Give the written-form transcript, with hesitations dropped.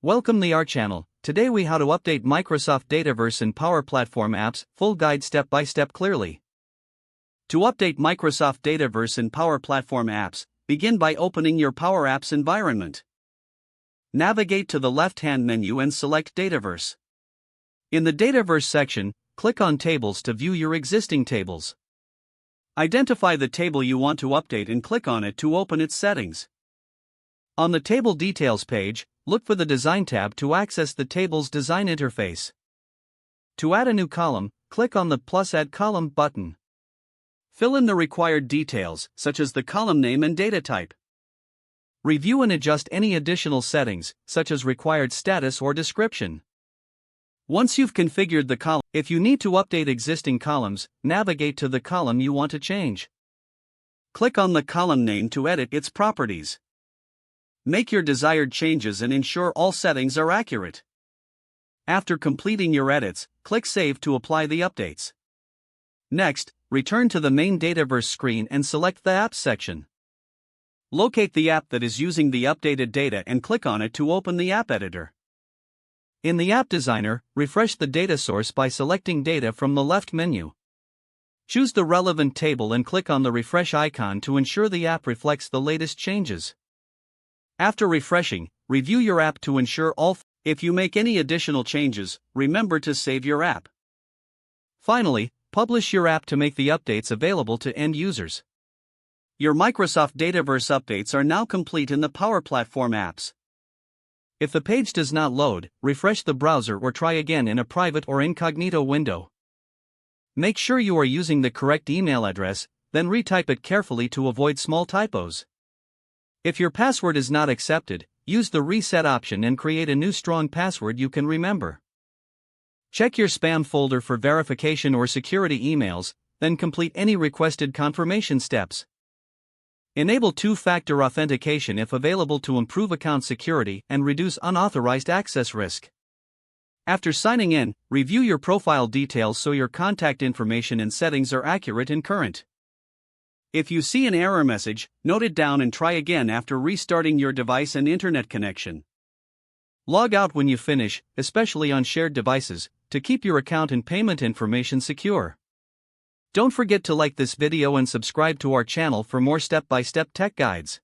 Welcome to our channel. Today we how to update Microsoft Dataverse and Power Platform apps, full guide step by step clearly. To update Microsoft Dataverse and Power Platform apps, begin by opening your Power Apps environment. Navigate to the left-hand menu and select Dataverse. In the Dataverse section, click on Tables to view your existing tables. Identify the table you want to update and click on it to open its settings. On the Table Details page, look for the Design tab to access the table's design interface. To add a new column, click on the plus Add Column button. Fill in the required details, such as the column name and data type. Review and adjust any additional settings, such as required status or description. Once you've configured the column, if you need to update existing columns, navigate to the column you want to change. Click on the column name to edit its properties. Make your desired changes and ensure all settings are accurate. After completing your edits, click Save to apply the updates. Next, return to the main Dataverse screen and select the Apps section. Locate the app that is using the updated data and click on it to open the App Editor. In the App Designer, refresh the data source by selecting Data from the left menu. Choose the relevant table and click on the refresh icon to ensure the app reflects the latest changes. After refreshing, review your app to ensure if you make any additional changes, remember to save your app. Finally, publish your app to make the updates available to end users. Your Microsoft Dataverse updates are now complete in the Power Platform apps. If the page does not load, refresh the browser or try again in a private or incognito window. Make sure you are using the correct email address, then retype it carefully to avoid small typos. If your password is not accepted, use the reset option and create a new strong password you can remember. Check your spam folder for verification or security emails, then complete any requested confirmation steps. Enable two-factor authentication if available to improve account security and reduce unauthorized access risk. After signing in, review your profile details so your contact information and settings are accurate and current. If you see an error message, note it down and try again after restarting your device and internet connection. Log out when you finish, especially on shared devices, to keep your account and payment information secure. Don't forget to like this video and subscribe to our channel for more step-by-step tech guides.